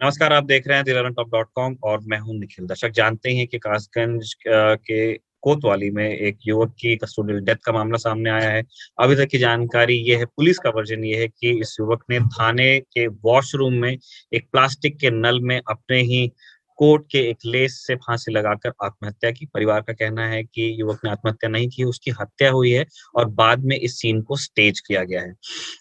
नमस्कार, आप देख रहे हैं dileranTop.com और मैं हूं निखिल। दर्शक जानते हैं कि कासगंज के कोतवाली में एक युवक की कस्टोडियल डेथ का मामला सामने आया है। अभी तक की जानकारी ये है, पुलिस का वर्जन ये है कि इस युवक ने थाने के वॉशरूम में एक प्लास्टिक के नल में अपने ही कोट के एक लेस से फांसी लगाकर आत्महत्या की। परिवार का कहना है कि युवक ने आत्महत्या नहीं की, उसकी हत्या हुई है और बाद में इस सीन को स्टेज किया गया है।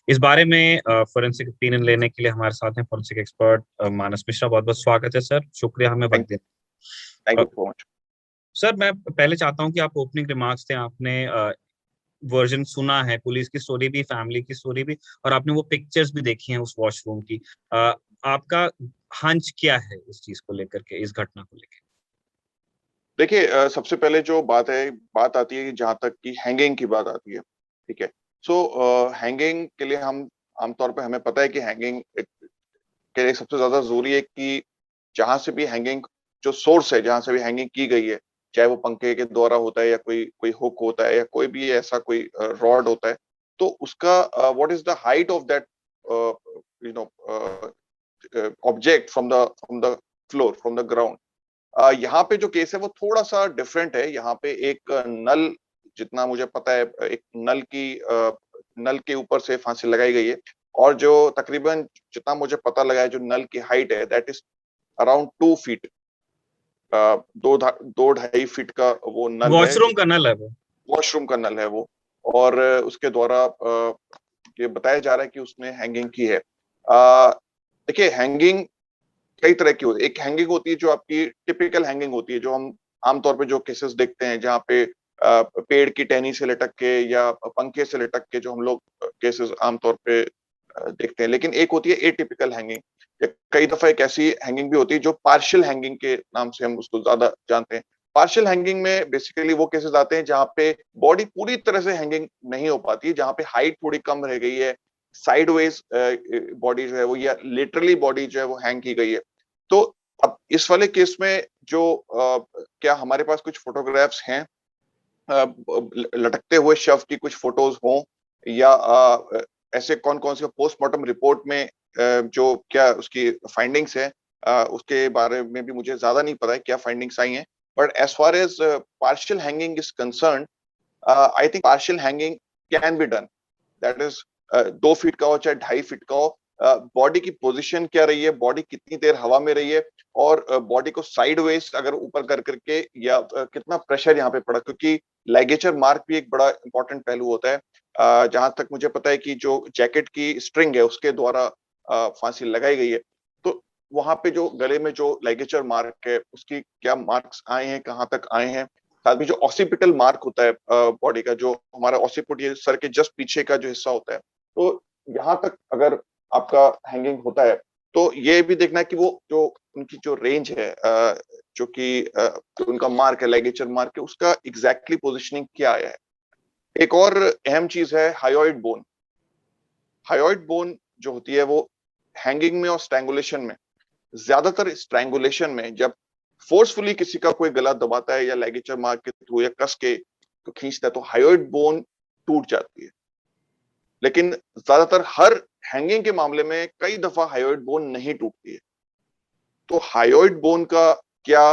इस बारे में फोरेंसिक ओपिनियन लेने के लिए हमारे साथ हैं फोरेंसिक एक्सपर्ट मानस मिश्रा। बहुत बहुत स्वागत है सर, शुक्रिया हमें वक्त देने। Thank you so much. Sir, मैं पहले चाहता हूं कि आप ओपनिंग रिमार्क्स थे, आपने वर्जन सुना है, पुलिस की स्टोरी भी, फैमिली की स्टोरी भी, और आपने वो पिक्चर्स भी देखी हैं उस वॉशरूम की। आपका हंच क्या है इस चीज को लेकर के, इस घटना को लेकर? देखिए, सबसे पहले जो बात आती है जहां तक कि हैंगिंग की बात आती है, ठीक है। सो हैंगिंग के लिए हम आमतौर पे हमें पता है कि हैंगिंग के लिए सबसे ज्यादा जरूरी है कि जहां से भी हैंगिंग जो सोर्स है, जहां से भी हैंगिंग की गई है, चाहे वो पंखे के द्वारा होता है या कोई कोई हुक होता है या कोई भी ऐसा कोई रॉड होता है, तो उसका what is the height of that you know object from the floor, from the ground. यहाँ पे जो केस है वो थोड़ा सा डिफरेंट है। यहाँ पे एक नल, जितना मुझे पता है, एक नल के ऊपर से फांसी लगाई गई है, और जो तकरीबन जितना मुझे पता लगा है, जो नल की हाइट है that is around 2 feet. 2-2.5 feet का वो नल है, वॉशरूम का नल है वो? वॉशरूम का नल है वो। और उसके द्वारा ये बताया जा रहा है कि उसने हैंगिंग की है। देखिए, हैंगिंग कई तरह की होती है। एक हैंगिंग होती है जो आपकी टिपिकल हैंगिंग होती है, जो हम आमतौर पे जो केसेस देखते हैं, जहाँ पे पेड़ की टहनी से लटक के या पंखे से लटक के, जो हम लोग केसेस आमतौर पे देखते हैं। लेकिन एक होती है एटिपिकल हैंगिंग। कई दफा एक ऐसी हैंगिंग भी होती है जो पार्शियल हैंगिंग के नाम से हम उसको ज्यादा जानते हैं। पार्शियल हैंगिंग में बेसिकली वो केसेस आते हैं जहाँ पे बॉडी पूरी तरह से हैंगिंग नहीं हो पाती है, जहाँ पे हाइट थोड़ी कम रह गई है, साइडवेज बॉडी जो है वो, या लिटरली बॉडी जो है वो हैंग की गई है। तो अब इस वाले केस में जो क्या हमारे पास कुछ फोटोग्राफ्स हैं लटकते हुए शव की, कुछ फोटोज हों, या ऐसे कौन कौन से पोस्टमार्टम रिपोर्ट में जो क्या उसकी फाइंडिंग्स है, उसके बारे में भी मुझे ज्यादा नहीं पता है क्या फाइंडिंग्स आई हैं। But as far as partial hanging is concern, I think partial hanging can be done. That is 2 feet का हो चाहे 2.5 फीट का हो, बॉडी की पोजीशन क्या रही है, बॉडी कितनी देर हवा में रही है, और बॉडी को साइडवेज अगर ऊपर कर करके, या कितना प्रेशर यहाँ पे पड़ा, क्योंकि लाइगेचर मार्क भी एक बड़ा इंपॉर्टेंट पहलू होता है। जहां तक मुझे पता है कि जो जैकेट की स्ट्रिंग है उसके द्वारा फांसी लगाई गई है, तो वहां पे जो गले में जो लाइगेचर मार्क है उसकी क्या मार्क्स आए हैं, कहाँ तक आए हैं। साथ में जो ऑसिपिटल मार्क होता है बॉडी का, जो हमारा ऑसिपुट, ये सर के जस्ट पीछे का जो हिस्सा होता है, तो यहाँ तक अगर आपका हैंगिंग होता है, तो ये भी देखना है कि वो जो उनकी जो रेंज है, जो कि जो उनका मार्क है, लाइगेचर मार्क है, उसका एग्जैक्टली पोजिशनिंग क्या आया है। एक और अहम चीज है हायोइड बोन। हायोइड बोन जो होती है वो हैंगिंग में और स्ट्रैंगुलेशन में, ज्यादातर स्ट्रैंगुलेशन में जब फोर्सफुली किसी का कोई गला दबाता है या लाइगेचर मार्क के थ्रू या कस के तो खींचता है, तो हायोइड बोन टूट जाती है। लेकिन ज्यादातर हर हैंगिंग के मामले में कई दफा हायोइड बोन नहीं टूटती है। तो हायोइड बोन का क्या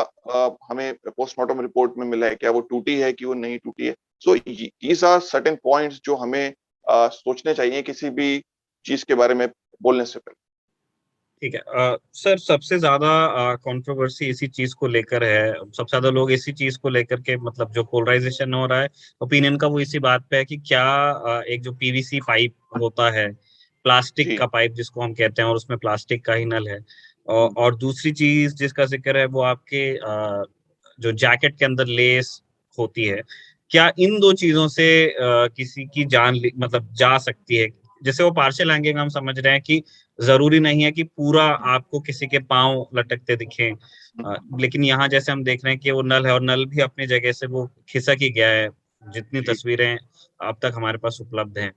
हमें पोस्टमार्टम रिपोर्ट में मिला है, क्या वो टूटी है कि वो नहीं टूटी है। So these are certain points जो हमें सोचने चाहिए किसी भी चीज के बारे में बोलने से पहले। ठीक है। सर, सबसे ज्यादा कंट्रोवर्सी इसी चीज को लेकर है, सबसे ज्यादा लोग इसी चीज को लेकर के, मतलब जो पोलराइजेशन हो रहा है ओपिनियन का, वो इसी बात पे है कि क्या एक जो पीवीसी पाइप होता है, प्लास्टिक जी। का पाइप जिसको हम कहते हैं, और उसमें प्लास्टिक का ही नल है, और दूसरी चीज जिसका जिक्र है वो आपके जो जैकेट के अंदर लेस होती है, क्या इन दो चीजों से किसी की जान मतलब जा सकती है? जैसे वो पार्शियल हैंगिंग हम समझ रहे हैं कि जरूरी नहीं है कि पूरा आपको किसी के पांव लटकते दिखे, लेकिन यहाँ जैसे हम देख रहे हैं कि वो नल है, और नल भी अपनी जगह से वो खिसक ही गया है, जितनी जी। तस्वीरें अब तक हमारे पास उपलब्ध हैं।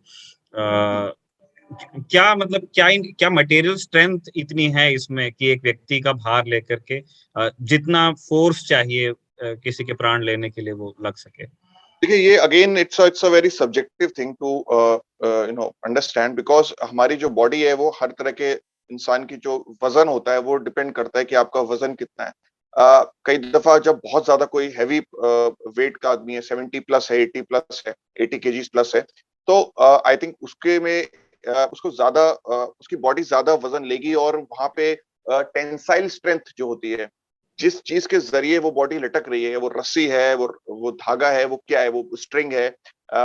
क्या मतलब, क्या मटेरियल स्ट्रेंथ इतनी है इसमें कि एक व्यक्ति का भार लेकर के जितना फोर्स चाहिए किसी के प्राण लेने के लिए वो लग सके? देखिए, ये again it's a very subjective thing to understand, because हमारी जो बॉडी है वो हर तरह के इंसान की जो वजन होता है वो डिपेंड करता है कि आपका वजन कितना है। कई दफा जब बहुत ज्यादा कोई हैवी वेट का आदमी है, 70 प्लस है, 80 प्लस है, 80 केजीज प्लस है, तो आई थिंक उसके में उसको ज्यादा उसकी बॉडी ज्यादा वजन लेगी, और वहां पे टेंसाइल स्ट्रेंथ जो होती है, जिस चीज के जरिए वो बॉडी लटक रही है, वो रस्सी है, वो धागा है, वो क्या है, वो स्ट्रिंग है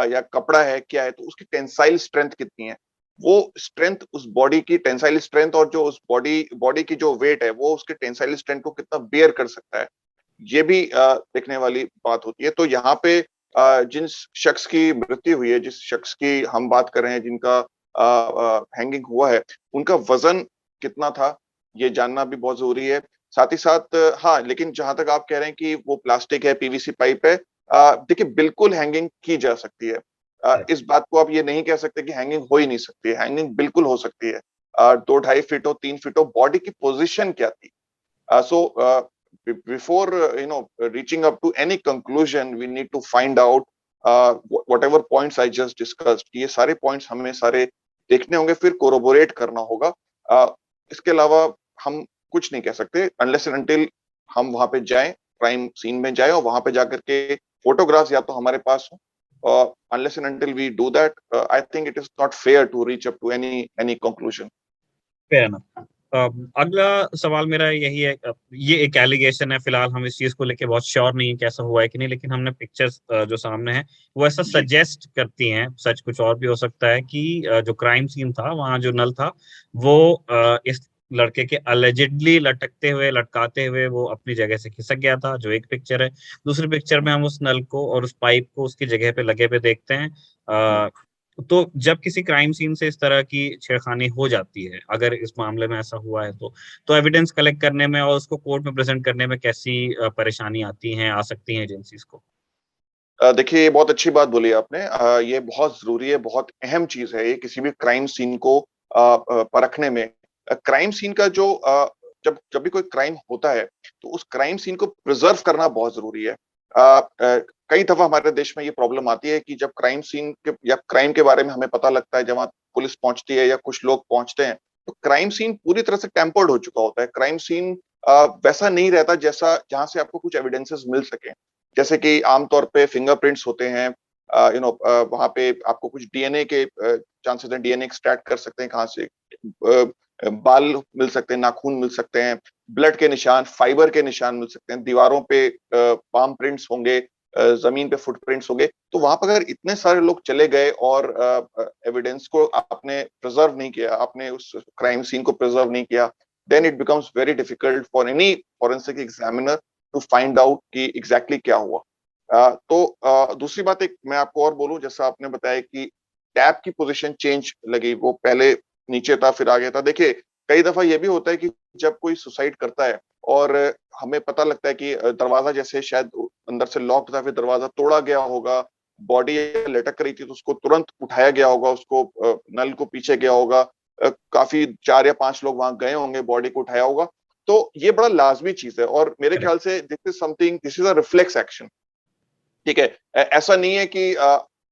या कपड़ा है, क्या है, तो उसकी टेंसाइल स्ट्रेंथ कितनी है, वो स्ट्रेंथ, उस बॉडी की टेंसाइल स्ट्रेंथ, और जो उस बॉडी बॉडी की जो वेट है वो उसके टेंसाइल स्ट्रेंथ को कितना बेयर कर सकता है, ये भी देखने वाली बात होती है। तो यहाँ पे जिन शख्स की मृत्यु हुई है, जिस शख्स की हम बात कर रहे हैं, जिनका हैंगिंग हुआ है, उनका वजन कितना था ये जानना भी बहुत जरूरी है। साथ ही साथ हाँ, लेकिन जहां तक आप कह रहे हैं कि वो प्लास्टिक है, पीवीसी पाइप है, देखिए बिल्कुल हैंगिंग की जा सकती है। इस बात को आप ये नहीं कह सकते कि हैंगिंग हो ही नहीं सकती है, हैंगिंग बिल्कुल हो सकती है। 2-2.5 फीट हो, 3 फीट हो, बॉडी की पोजीशन क्या थी, so before reaching up to any conclusion, we need to find out whatever points I just discussed, ये सारे points हमें सारे देखने होंगे, फिर corroborate करना होगा। इसके अलावा हम कुछ नहीं कह सकते unless and until हम वहां पे जाएं, क्राइम सीन में जाएं, और वहां पे जाकर के फोटोग्राफ्स या तो हमारे पास हो, unless and until we do that, I think it is not fair to reach up to any conclusion. Fair enough. अगला सवाल मेरा यही है, ये एक एलिगेशन है, फिलहाल हम इस चीज को लेके बहुत श्योर नहीं है कि ऐसा हुआ है कि नहीं, लेकिन हमने पिक्चर्स जो सामने है वो ऐसा जी सजेस्ट करती हैं, सच कुछ और भी हो सकता है, कि जो क्राइम सीन था वहां जो नल था वो इस लड़के के अलेजिडली लटकते हुए लटकाते हुए वो अपनी जगह से खिसक गया था, जो एक पिक्चर है। दूसरी पिक्चर में हम उस नल को और उस पाइप को उसकी जगह पे लगे हुए देखते हैं। तो जब किसी क्राइम सीन से इस तरह की छेड़खानी हो जाती है, अगर इस मामले में ऐसा हुआ है, तो एविडेंस कलेक्ट करने में और उसको कोर्ट में प्रेजेंट करने में कैसी परेशानी आती हैं, आ सकती हैं एजेंसीज को? देखिए, ये बहुत अच्छी बात बोली आपने। ये बहुत जरूरी है, बहुत अहम चीज है ये किसी भी क्राइम सीन को परखने में। क्राइम सीन का जो जब जब भी कोई क्राइम होता है, तो उस क्राइम सीन को प्रिजर्व करना बहुत जरूरी है। कई दफा हमारे देश में ये प्रॉब्लम आती है कि जब क्राइम सीन के या क्राइम के बारे में हमें पता लगता है, जब वहाँ पुलिस पहुंचती है या कुछ लोग पहुंचते हैं, तो क्राइम सीन पूरी तरह से टेम्पर्ड हो चुका होता है। क्राइम सीन वैसा नहीं रहता जैसा जहां से आपको कुछ एविडेंसेस मिल सके। जैसे कि आमतौर पे फिंगरप्रिंट्स होते हैं, वहां पे आपको कुछ डीएनए के चांसेस हैं, डीएनए एक्सट्रैक्ट कर सकते हैं, कहाँ से बाल मिल सकते हैं, नाखून मिल सकते हैं, ब्लड के निशान, फाइबर के निशान मिल सकते हैं, दीवारों पे पाम प्रिंट्स होंगे, जमीन पे फुटप्रिंट्स होंगे। तो वहां पर अगर इतने सारे लोग चले गए और एविडेंस को आपने प्रिजर्व नहीं किया, आपने उस क्राइम सीन को प्रिजर्व नहीं किया, then it becomes very difficult for any forensic examiner to find out कि एग्जैक्टली क्या हुआ। तो दूसरी बात एक मैं आपको और बोलूं, जैसा आपने बताया कि टैप की पोजीशन चेंज लगी, वो पहले नीचे था फिर आगे था। देखिए, कई दफा ये भी होता है कि जब कोई सुसाइड करता है और हमें पता लगता है कि दरवाजा जैसे शायद अंदर से लॉक था, फिर दरवाजा तोड़ा गया होगा, बॉडी लटक रही थी तो उसको तुरंत उठाया गया होगा, उसको नल को पीछे गया होगा, काफी 4 या 5 लोग वहां गए होंगे, बॉडी को उठाया होगा। तो ये बड़ा लाजमी चीज है, और मेरे ख्याल से this is something, this is a reflex action. ठीक है, ऐसा नहीं है कि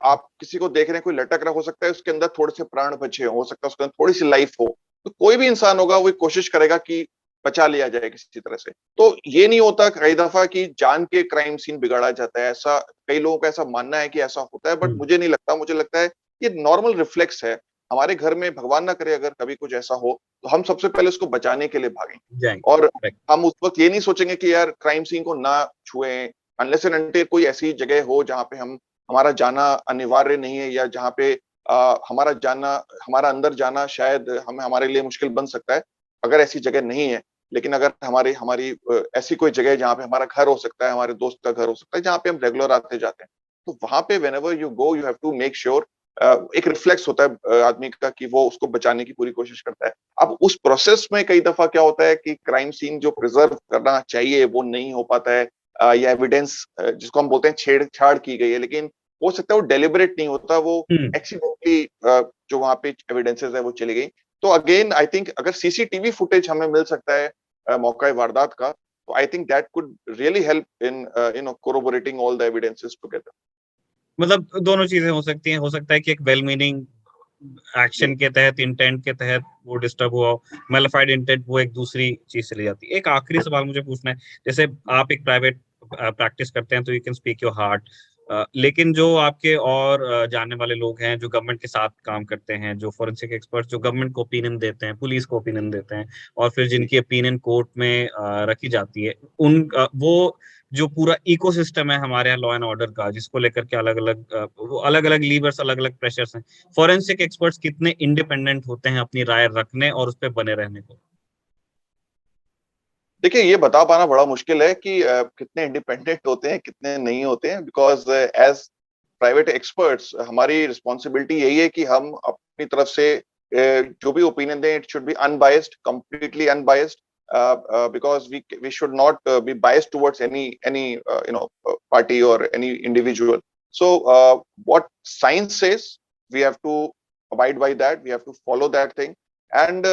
आप किसी को देख रहे हैं, कोई लटक रहा, हो सकता है उसके अंदर थोड़े से प्राण बचे हो सकता है उसके अंदर थोड़ी सी लाइफ हो, तो कोई भी इंसान होगा वो कोशिश करेगा कि बचा लिया जाए किसी तरह से। तो ये नहीं होता कई दफा कि जान के क्राइम सीन बिगाड़ा जाता है, ऐसा कई लोगों का ऐसा मानना है कि ऐसा होता है, बट मुझे नहीं लगता। मुझे लगता है ये नॉर्मल रिफ्लेक्स है। हमारे घर में भगवान ना करे अगर कभी कुछ ऐसा हो, तो हम सबसे पहले उसको बचाने के लिए भागें, और जाएंगे। हम उस वक्त ये नहीं सोचेंगे कि यार क्राइम सीन को ना छुएं, अनलेस एंड अनटिल कोई ऐसी जगह हो जहां पे हम हमारा जाना अनिवार्य नहीं है, या जहां पे हमारा जाना, हमारा अंदर जाना शायद हमारे लिए मुश्किल बन सकता है। अगर ऐसी जगह नहीं है, लेकिन अगर हमारी हमारी ऐसी कोई जगह है जहाँ पे हमारा घर हो सकता है, हमारे दोस्त का घर हो सकता है, जहाँ पे हम रेगुलर आते जाते हैं, तो वहां पे whenever you go you have to make sure, एक रिफ्लेक्स होता है आदमी का कि वो उसको बचाने की पूरी कोशिश करता है। अब उस प्रोसेस में कई दफा क्या होता है कि क्राइम सीन जो प्रिजर्व करना चाहिए वो नहीं हो पाता है, या एविडेंस जिसको हम बोलते हैं छेड़छाड़ की गई है, लेकिन हो सकता है वो डेलिबरेट नहीं होता, वो एक्सीडेंटली जो वहां पे एविडेंसेस है वो चली गई। तो अगेन आई थिंक अगर सीसीटीवी फुटेज हमें मिल सकता है मौका वारदात का, तो I think that could really help in corroborating all the evidences together. मतलब दोनों चीजें हो सकती हैं, हो सकता है कि एक वेल मीनिंग एक्शन के तहत, इंटेंट के तहत वो डिस्टर्ब हुआ हो, मेलिफाइड इंटेंट वो एक दूसरी चीज चली जाती है। एक आखिरी सवाल मुझे पूछना है, जैसे आप एक प्राइवेट प्रैक्टिस करते हैं तो you can speak your heart, लेकिन जो आपके और जानने वाले लोग हैं जो गवर्नमेंट के साथ काम करते हैं, जो फॉरेंसिक एक्सपर्ट जो गवर्नमेंट को ओपिनियन देते हैं, पुलिस को ओपिनियन देते हैं, और फिर जिनकी ओपिनियन कोर्ट में रखी जाती है, उन वो जो पूरा इकोसिस्टम है हमारे यहाँ लॉ एंड ऑर्डर का, जिसको लेकर के अलग अलग वो अलग अलग लीवर्स, अलग अलग प्रेशर्स हैं, फॉरेंसिक एक्सपर्ट्स कितने इंडिपेंडेंट होते हैं अपनी राय रखने और उस पर बने रहने को? देखिए, ये बता पाना बड़ा मुश्किल है कि कितने इंडिपेंडेंट होते हैं, कितने नहीं होते हैं, बिकॉज एज प्राइवेट एक्सपर्ट्स हमारी रिस्पॉन्सिबिलिटी यही है कि हम अपनी तरफ से जो भी ओपिनियन दें, it should be unbiased, completely unbiased, because we should not be biased towards any party or any individual. So what science says, we have to abide by that, we have to follow that thing, and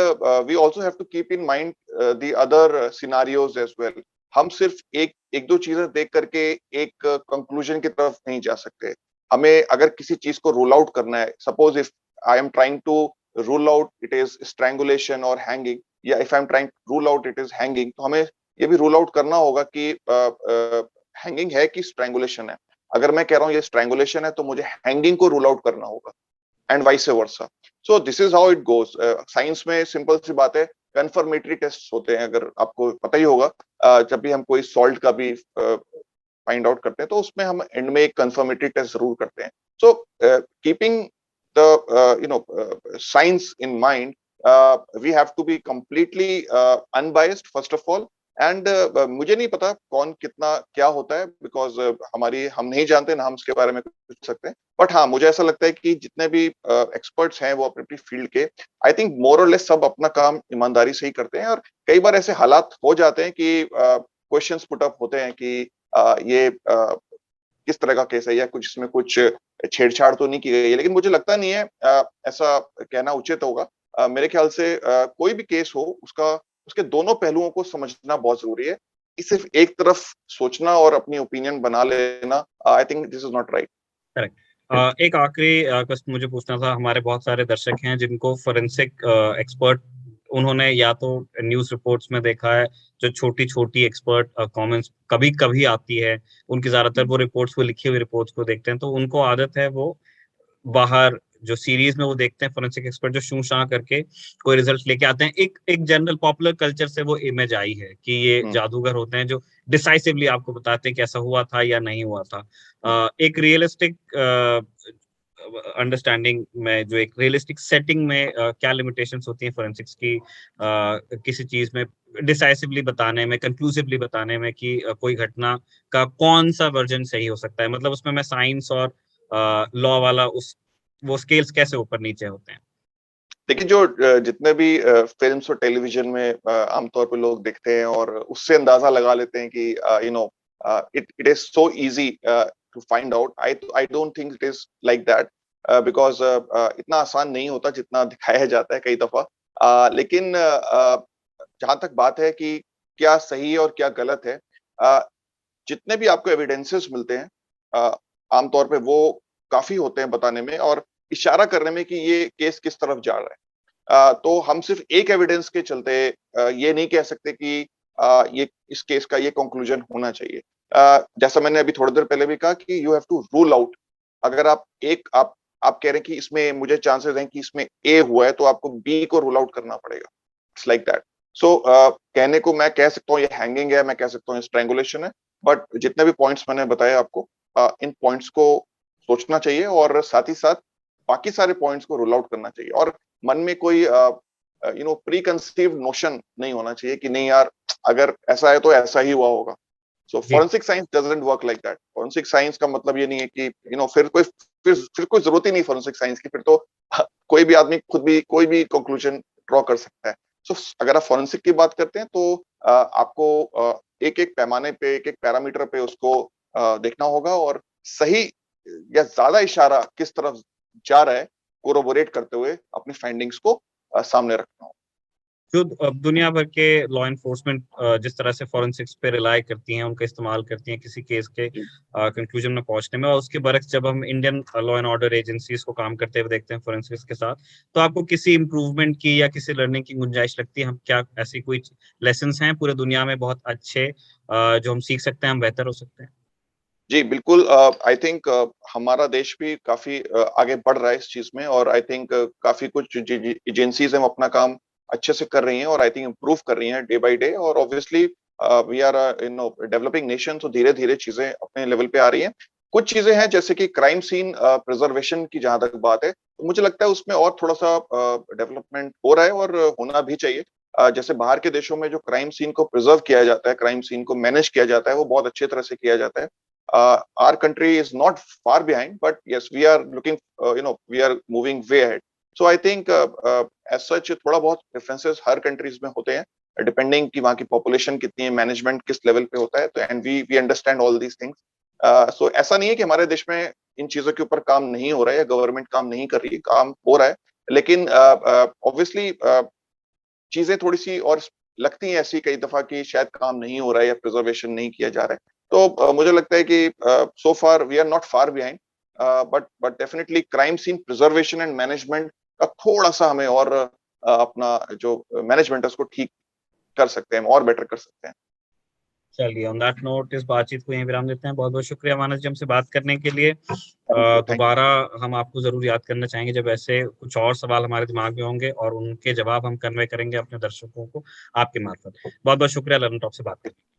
we also have to keep in mind the other scenarios as well. हम सिर्फ एक एक दो चीजें देख करके एक conclusion की तरफ नहीं जा सकते। हमें अगर किसी चीज को रूल आउट करना है, suppose if I am trying to rule out it is strangulation और हैंगिंग, या if I am trying to rule out it is hanging, तो हमें ये भी रूल आउट करना होगा कि हैंगिंग है कि स्ट्रैंगुलेशन है। अगर मैं कह रहा हूँ ये स्ट्रैंगुलेशन है तो मुझे हैंगिंग को रूल आउट करना होगा, and vice versa. So this is how it goes. Science में सिंपल सी बात है, कंफर्मेटरी टेस्ट होते हैं, अगर आपको पता ही होगा। जब भी हम कोई सॉल्ट का भी फाइंड आउट करते हैं तो उसमें हम एंड में एक कंफर्मेटरी टेस्ट जरूर करते हैं। So keeping the science in mind, we have to be completely unbiased first of all, and मुझे नहीं पता कौन कितना क्या होता है, बिकॉज हम नहीं जानते ना, हम इसके बारे में पूछ सकते हैं। बट हाँ, मुझे ऐसा लगता है कि जितने भी एक्सपर्ट्स हैं वो अपनी अपनी फील्ड के, आई थिंक मोर और लेस सब अपना काम ईमानदारी से ही करते हैं। और कई बार ऐसे हालात हो जाते हैं कि क्वेश्चंस पुट अप होते हैं कि ये किस तरह का केस है, या कुछ इसमें कुछ छेड़छाड़ तो नहीं की गई है, लेकिन मुझे लगता नहीं है ऐसा कहना उचित होगा। मेरे ख्याल से कोई भी केस हो, उसका उसके दोनों पहलुओं को समझना बहुत जरूरी है। सिर्फ एक तरफ सोचना और अपनी ओपिनियन बना लेना, I think this is not right. Correct. एक आखिरी क्वेश्चन मुझे पूछना था, हमारे बहुत सारे दर्शक हैं जिनको फोरेंसिक एक्सपर्ट, उन्होंने या तो न्यूज रिपोर्ट्स में देखा है जो छोटी छोटी एक्सपर्ट कमेंट्स कभी कभी आती है, उनकी ज्यादातर वो रिपोर्ट्स, वो लिखी हुई रिपोर्ट्स को देखते हैं, तो उनको आदत है वो बाहर जो सीरीज में वो देखते हैं फोरेंसिक एक्सपर्ट जो शू शाह करके कोई रिजल्ट लेके आते हैं, एक एक जनरल पॉपुलर कल्चर से वो इमेज आई है कि ये जादूगर होते हैं जो डिसाइसिवली आपको बताते हैं कि ऐसा हुआ था या नहीं हुआ था। एक रियलिस्टिक अंडरस्टैंडिंग में, जो एक रियलिस्टिक सेटिंग में क्या लिमिटेशंस होती हैं फोरेंसिक्स की किसी चीज में डिसाइसिवली बताने में, कंक्लूसिवली बताने में कि कोई घटना का कौन सा वर्जन सही हो सकता है, मतलब उसमें मैं साइंस और लॉ वाला उस वो स्केल्स कैसे ऊपर नीचे होते हैं? देखिए, जो जितने भी फिल्म्स और टेलीविजन में आमतौर पर लोग देखते हैं और उससे अंदाजा लगा लेते हैं कि it is so easy to find out, I don't think it is like that, because इतना आसान नहीं होता जितना दिखाया जाता है कई दफा। लेकिन जहां तक बात है कि क्या सही है और क्या गलत है, जितने भी आपको एविडेंसेस मिलते हैं आमतौर पे वो काफी होते हैं बताने में और इशारा करने में कि ये केस किस तरफ जा रहा है। तो हम सिर्फ एक एविडेंस के चलते ये नहीं कह सकते कि ये इस केस का ये कंक्लूजन होना चाहिए। जैसा मैंने अभी थोड़ी देर पहले भी कहा कि you have to rule out. अगर आप कह रहे हैं कि इसमें मुझे चांसेस हैं कि इसमें ए हुआ है, तो आपको बी को रूल आउट करना पड़ेगा। It's like that. सो कहने को मैं कह सकता हूँ ये हैंगिंग है, मैं कह सकता हूँ स्ट्रैंगुलेशन है, बट जितने भी पॉइंट्स मैंने बताए आपको, इन पॉइंट्स को सोचना चाहिए और साथ ही साथ बाकी सारे पॉइंट्स को रूल आउट करना चाहिए। और मन में कोई प्री कंसीव्ड नोशन नहीं होना चाहिए कि नहीं यार, अगर ऐसा है तो ऐसा ही हुआ होगा। So forensic science doesn't work like that. Forensic science का मतलब ये नहीं है कि फिर कोई जरूरत ही नहीं फॉरेंसिक साइंस की, फिर तो कोई भी आदमी खुद भी कोई भी कंक्लूजन ड्रॉ कर सकता है। सो अगर आप फॉरेंसिक की बात करते हैं तो आपको एक एक पैमाने पे, एक एक पैरामीटर पे उसको देखना होगा और सही या ज्यादा इशारा किस तरफ जा रहा है कोरोबोरेट करते हुए अपनी फाइंडिंग्स को सामने रखना होगा। जो दुनिया भर के लॉ एनफोर्समेंट जिस तरह से फॉरेंसिक्स पे रिलाई करती हैं, उनका इस्तेमाल करती हैं किसी केस के कंक्लूजन में पहुंचने में, और उसके बरक्स जब हम Indian law and order agencies को काम करते हुए देखते हैं फॉरेंसिक्स के साथ, तो आपको किसी इम्प्रूवमेंट की या किसी लर्निंग की गुंजाइश लगती है? हम क्या ऐसी कोई लेसन्स हैं पूरे दुनिया में बहुत अच्छे जो हम सीख सकते हैं, हम बेहतर हो सकते हैं? जी, बिल्कुल। आई थिंक हमारा देश भी काफ़ी आगे बढ़ रहा है इस चीज़ में, और आई थिंक काफ़ी कुछ एजेंसीज़ हैं वो अपना काम अच्छे से कर रही हैं, और आई थिंक इम्प्रूव कर रही हैं डे बाय डे, और obviously we are developing nation, तो धीरे-धीरे चीज़ें अपने लेवल पे आ रही हैं। कुछ चीज़ें हैं जैसे कि क्राइम सीन प्रिजर्वेशन की जहाँ तक बात है, तो मुझे लगता है उसमें और थोड़ा-सा डेवलपमेंट हो रहा है और होना भी चाहिए। जैसे बाहर के देशों में जो क्राइम सीन को प्रिजर्व किया जाता है, क्राइम सीन को मैनेज किया जाता है, वो बहुत अच्छे तरह से किया जाता है। Our country is not far behind, but yes, we are looking, we are moving way ahead. So I think as such थोड़ा बहुत differences हर countries में होते हैं, depending कि वहाँ की population कितनी है, management किस level पे होता है, तो and we understand all these things. So ऐसा नहीं है कि हमारे देश में इन चीजों के ऊपर काम नहीं हो रहा है या गवर्नमेंट काम नहीं कर रही है, काम हो रहा है, लेकिन ऑब्वियसली चीजें थोड़ी सी और लगती हैं ऐसी कई दफा कि शायद काम नहीं हो रहा है या प्रिजर्वेशन नहीं किया जा रहा है। तो मुझे लगता है कि so far we are not far behind, but definitely crime scene preservation and management का थोड़ा सा हमें और अपना जो मैनेजमेंट है उसको ठीक कर सकते हैं, और बेटर कर सकते हैं। चलिए, ऑन दैट नोट इस बातचीत को यहीं विराम देते हैं। बहुत बहुत शुक्रिया मानस जी हमसे बात करने के लिए। थैंक दोबारा हम आपको जरूर याद करना चाहेंगे जब ऐसे कुछ और सवाल हमारे दिमाग में होंगे, और उनके जवाब हम कन्वे करेंगे अपने दर्शकों को आपके मार्फत। बहुत बहुत शुक्रिया लर्न टॉप से बात करने के लिए।